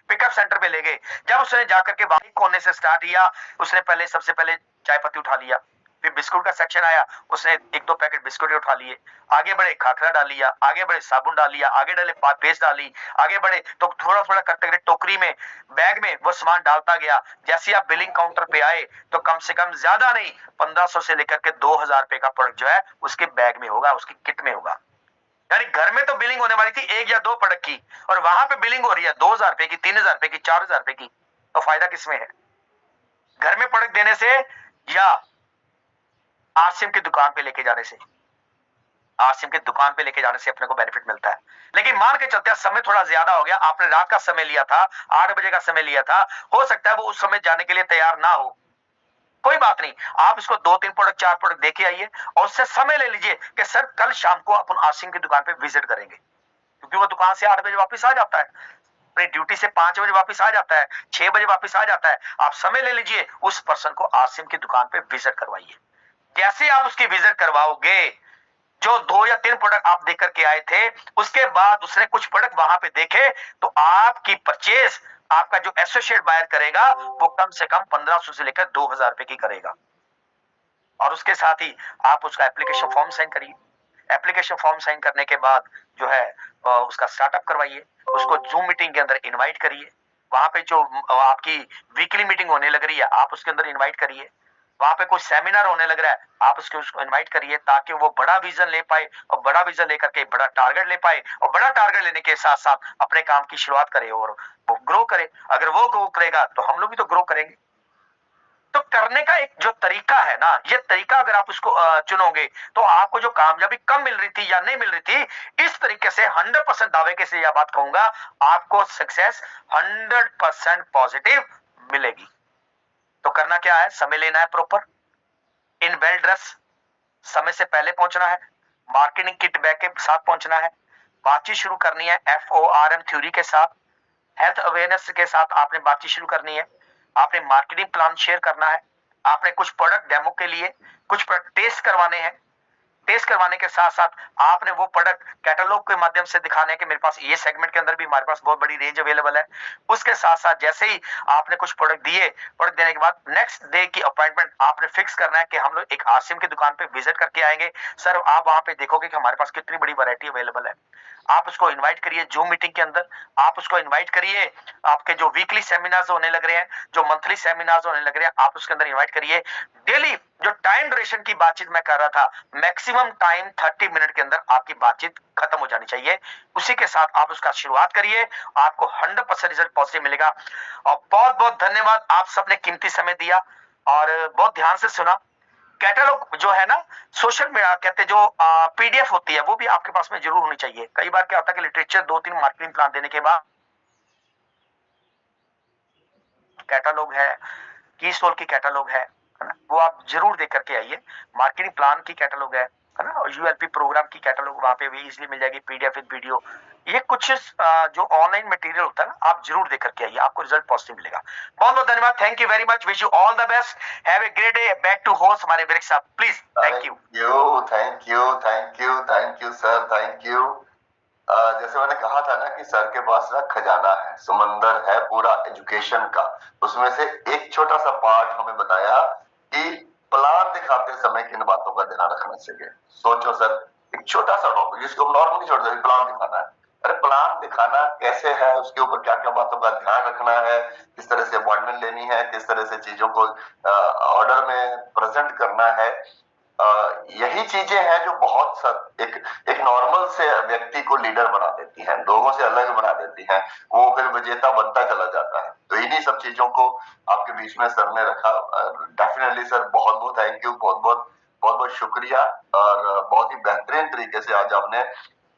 Pickup centre पे ले गए। जब उसने जाकर के बाहरी कोने से स्टार्ट किया, उसने पहले सबसे पहले चाय पत्ती उठा लिया, फिर बिस्कुट का सेक्शन आया, उसने एक दो पैकेट बिस्कुट उठा लिए, आगे बढ़े खाखरा डाल लिया, आगे बढ़े साबुन डाल लिया, आगे डाले पेस्ट डाली, आगे बढ़े तो थोड़ा थोड़ा करते करते टोकरी में, बैग में वो सामान डालता गया। जैसे आप बिलिंग काउंटर पे आए तो कम से कम ज्यादा नहीं 1500 से लेकर के 2000 रुपए का प्रोडक्ट जो है उसके बैग में होगा, उसकी किट में होगा। यानी घर में तो बिलिंग होने वाली थी एक या दो प्रोडक्ट की, और वहां पे बिलिंग हो रही है 2000 रुपए की, 3000 रुपए की, 4000 रुपए की। तो फायदा किसमें है, घर में प्रोडक्ट देने से या आरसीएम की दुकान पे लेके जाने से? आरसीएम की दुकान पे लेके जाने से अपने को बेनिफिट मिलता है। लेकिन मान के चलते समय थोड़ा ज्यादा हो गया, आपने रात का समय लिया था, 8 बजे का समय लिया था, हो सकता है वो उस समय जाने के लिए तैयार ना हो, कोई बात नहीं, आप इसको 2-3 प्रोडक्ट 4 प्रोडक्ट देके आइए और उससे समय ले लीजिए कि सर कल शाम को अपन आरसीएम की दुकान पे विजिट करेंगे, क्योंकि वो दुकान से 8 बजे वापस आ जाता है, अपनी ड्यूटी से 5 बजे वापस आ जाता है, 6 बजे वापस आ जाता है। आप समय ले लीजिए, उस पर्सन को आरसीएम की दुकान पे विजिट करवाइए। जैसे आप उसकी विजिट करवाओगे, जो 2 या 3 प्रोडक्ट आप देकर के आए थे, उसके बाद उसने कुछ प्रोडक्ट वहां पे देखे, तो आपकी परचेज आपका जो एसोसिएट बायर करेगा वो कम से कम 1500 से लेकर 2000 रुपए की करेगा। और उसके साथ ही आप उसका एप्लीकेशन फॉर्म साइन करिए। एप्लीकेशन फॉर्म साइन करने के बाद जो है उसका स्टार्टअप करवाइए, उसको जूम मीटिंग के अंदर इनवाइट करिए। वहां पे जो आपकी वीकली मीटिंग होने लग रही है आप उसके अंदर इनवाइट करिए। वहां पे कोई सेमिनार होने लग रहा है आप उसको इनवाइट करिए, ताकि वो बड़ा विजन ले पाए, और बड़ा विजन लेकर के बड़ा टारगेट ले पाए, और बड़ा टारगेट लेने के साथ साथ अपने काम की शुरुआत करे और वो ग्रो करे। अगर वो ग्रो करेगा तो हम लोग भी तो ग्रो करेंगे। तो करने का एक जो तरीका है ना, ये तरीका अगर आप उसको चुनोगे तो आपको जो कामयाबी कम मिल रही थी या नहीं मिल रही थी, इस तरीके से 100% दावे के से यह बात कहूंगा, आपको सक्सेस 100% पॉजिटिव मिलेगी। तो करना क्या है, समय लेना है प्रॉपर, इन वेल ड्रेस, समय से पहले पहुंचना है, मार्केटिंग किट बैग के साथ पहुंचना है, बातचीत शुरू करनी है FORM थ्योरी के साथ, हेल्थ अवेयरनेस के साथ आपने बातचीत शुरू करनी है, आपने मार्केटिंग प्लान शेयर करना है, आपने कुछ प्रोडक्ट डेमो के लिए कुछ प्रोडक्ट टेस्ट करवाने हैं, टेस्ट करवाने के साथ साथ आपने वो प्रोडक्ट कैटलॉग के माध्यम से दिखाने के मेरे पास ये सेगमेंट के अंदर भी हमारे पास बहुत बड़ी रेंज अवेलेबल है। उसके साथ साथ जैसे ही आपने कुछ प्रोडक्ट दिए, प्रोडक्ट देने के बाद नेक्स्ट डे की अपॉइंटमेंट आपने फिक्स करना है कि हम लोग एक आरसीएम की दुकान पे विजिट करके आएंगे। सर आप वहां पे देखोगे कि हमारे पास कितनी बड़ी वैरायटी अवेलेबल है। आप उसको इनवाइट करिए जूम मीटिंग के अंदर, आप उसको इनवाइट करिए आपके जो वीकली सेमिनार्स होने लग रहे हैं, जो मंथली सेमिनार्स होने लग रहे हैं, आप उसके अंदर इनवाइट करिए। डेली जो टाइम ड्यूरेशन की बातचीत मैं कर रहा था, मैक्सिमम टाइम 30 मिनट के अंदर आपकी बातचीत खत्म हो जानी चाहिए। उसी के साथ आप उसका शुरुआत करिए, आपको 100% रिजल्ट पॉजिटिव मिलेगा। और बहुत बहुत धन्यवाद, आप सबने कीमती समय दिया और बहुत ध्यान से सुना। कैटलॉग जो है ना, सोशल मीडिया कहते जो पीडीएफ होती है वो भी आपके पास में जरूर होनी चाहिए। कई बार क्या होता है कि लिटरेचर 2-3 मार्केटिंग प्लान देने के बाद कैटलॉग है, की स्टॉल की कैटलॉग है ना, वो आप जरूर देख करके आइए। मार्केटिंग प्लान की कैटलॉग है ना, और यूएलपी प्रोग्राम की कैटलॉग वहां पे भी इजीली मिल जाएगी, पीडीएफ विद वीडियो। ये कुछ जो ऑनलाइन मटेरियल होता है ना, आप जरूर देख करके आइए, आपको रिजल्ट पॉजिटिव मिलेगा। बहुत बहुत धन्यवाद, thank you very much, wish you all the best, have a great day. Back to host हमारे विवेक साहब, please. Thank you thank you thank you thank you sir, thank you. जैसे मैंने कहा था ना कि सर के पास ना खजाना है, समंदर है पूरा एजुकेशन का। उसमें से एक छोटा सा पार्ट हमें बताया कि प्लान दिखाते समय किन बातों का ध्यान रखना चाहिए। सोचो सर, एक छोटा सा टॉपिक जिसको हम नॉर्मली छोड़ देते, प्लान दिखाना है। अरे प्लान दिखाना कैसे है, उसके ऊपर क्या क्या बातों का ध्यान रखना है, किस तरह से अपॉइंटमेंट लेनी है, किस तरह से चीजों को ऑर्डर में प्रेजेंट करना है। यही चीजें हैं जो बहुत एक नॉर्मल से व्यक्ति को लीडर बना देती हैं, लोगों से अलग बना देती हैं, वो फिर विजेता बनता चला जाता है। तो इन्हीं सब चीजों को आपके बीच में सर ने रखा। डेफिनेटली सर, बहुत बहुत थैंक यू, बहुत बहुत शुक्रिया। और बहुत ही बेहतरीन तरीके से आज आपने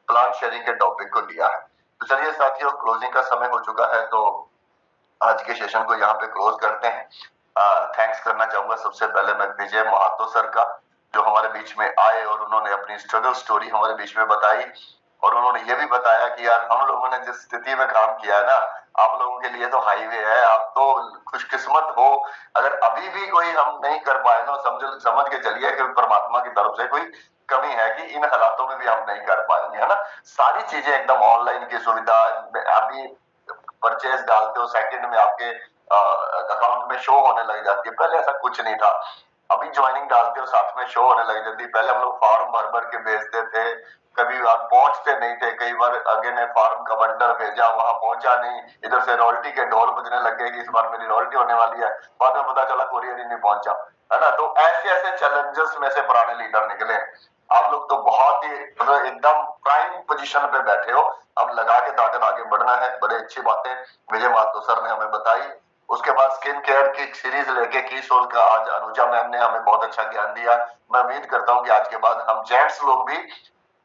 प्लान शेयरिंग के टॉपिक को लिया है। तो चलिए साथियों, क्लोजिंग का समय हो चुका है, तो आज के सेशन को यहाँ पे क्लोज करते हैं। थैंक्स करना चाहूंगा सबसे पहले मैं विजय महातो सर का, जो हमारे बीच में आए और उन्होंने अपनी स्ट्रगल स्टोरी हमारे बीच में बताई। और उन्होंने ये भी बताया कि यार हम लोगों ने जिस स्थिति में काम किया है ना, आप लोगों के लिए तो हाईवे है, आप तो खुशकिस्मत हो। अगर अभी भी कोई हम नहीं कर पाए ना, समझ के चलिए कि परमात्मा की तरफ से कोई कमी है कि इन हालातों में भी हम नहीं कर पाएंगे, है ना। सारी चीजें एकदम ऑनलाइन की सुविधा, अभी परचेज डालते हो सेकंड में आपके अकाउंट में शो होने लग जाती है। पहले ऐसा कुछ नहीं था। अभी ज्वाइनिंग डालते हो साथ में शो होने लग जाती है। पहले हम लोग फॉर्म भर भर के भेजते थे, कभी बार पहुंचते नहीं थे, कई बार अगे ने फॉर्म का बंडल भेजा, वहां पहुंचा नहीं, इधर से रॉयल्टी के ढोल बजने लग गए कि इस बार मेरी रॉयल्टी होने वाली है, बाद में पता चला कोरियर ही नहीं पहुंचा, है ना। तो ऐसे ऐसे चैलेंजेस में से पुराने लीडर निकले। आप लोग तो बहुत ही एकदम प्राइम पोजीशन पे बैठे हो, अब लगा के ताकत आगे बढ़ना है। बड़े अच्छी बातें विजय माथुर सर ने हमें बताई। उसके बाद स्किन केयर की सीरीज लेके की सोल का आज अनुजा मैम ने हमें बहुत अच्छा ज्ञान दिया। मैं उम्मीद करता हूँ कि आज के बाद हम जेंट्स लोग भी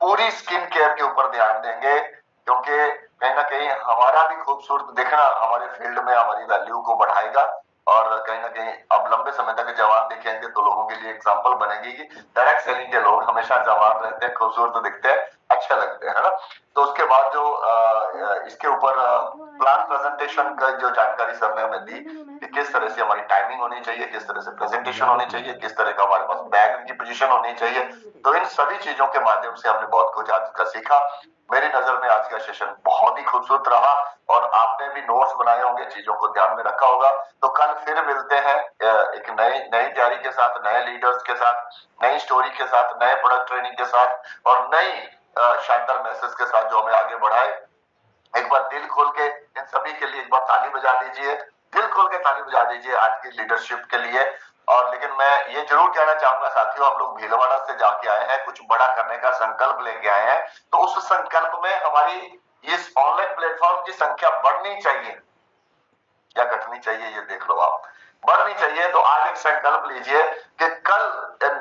पूरी स्किन केयर के ऊपर ध्यान देंगे, क्योंकि कहीं ना कहीं हमारा भी खूबसूरत दिखना हमारे फील्ड में हमारी वैल्यू को बढ़ाएगा। और कहीं ना कहीं अब लंबे समय तक जवान दिखेंगे तो लोगों के लिए एग्जांपल बनेगी कि डायरेक्ट सेलिंग के लोग हमेशा जवान रहते हैं, खूबसूरत दिखते हैं, अच्छे लगते हैं, है ना। तो उसके बाद जो इसके ऊपर प्लान प्रेजेंटेशन का जो जानकारी सर ने हमें दी कि किस तरह से हमारी टाइमिंग होनी चाहिए, किस तरह से प्रेजेंटेशन होनी चाहिए, किस तरह का हमारे पास बैग की पोजीशन होनी चाहिए, तो इन सभी चीजों के माध्यम से हमने बहुत कुछ आज का सीखा। मेरी नजर में आज का सेशन बहुत ही खूबसूरत रहा और आपने भी नोट्स बनाए होंगे, चीजों को ध्यान में रखा होगा। तो कल फिर मिलते हैं एक नई तैयारी के साथ, नए लीडर्स के साथ, नई स्टोरी के साथ, नए प्रोडक्ट ट्रेनिंग के साथ और नई शानदार मैसेज के साथ जो हमें आगे बढ़ाए। एक बार दिल खोल के इन सभी के लिए एक बार ताली बजा दीजिए, दिल खोल के ताली बजा दीजिए आज की लीडरशिप के लिए। और लेकिन मैं ये जरूर कहना चाहूंगा साथियों, हम लोग भीलवाड़ा से जाके आए हैं, कुछ बड़ा करने का संकल्प लेके आए हैं, तो उस संकल्प में हमारी इस ऑनलाइन प्लेटफॉर्म की संख्या बढ़नी चाहिए या घटनी चाहिए, ये देख लो आप। बढ़नी चाहिए। तो आज एक संकल्प लीजिए कि कल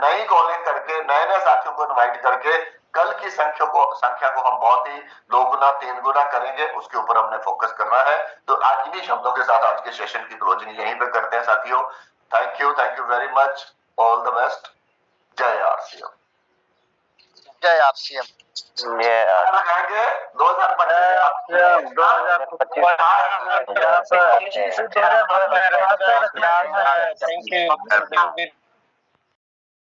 नई कॉलिंग करके नए नए साथियों को इनवाइट करके कल की संख्या को हम बहुत ही 2 गुना 3 गुना करेंगे, उसके ऊपर हमने फोकस करना है। तो आज इन्हीं शब्दों के साथ आज के सेशन की क्लोजिंग यहीं पे करते हैं साथियों। Thank you very much, all the best. जय आरसीएम। जय आरसीएम। लगाएंगे 2025। Thank you.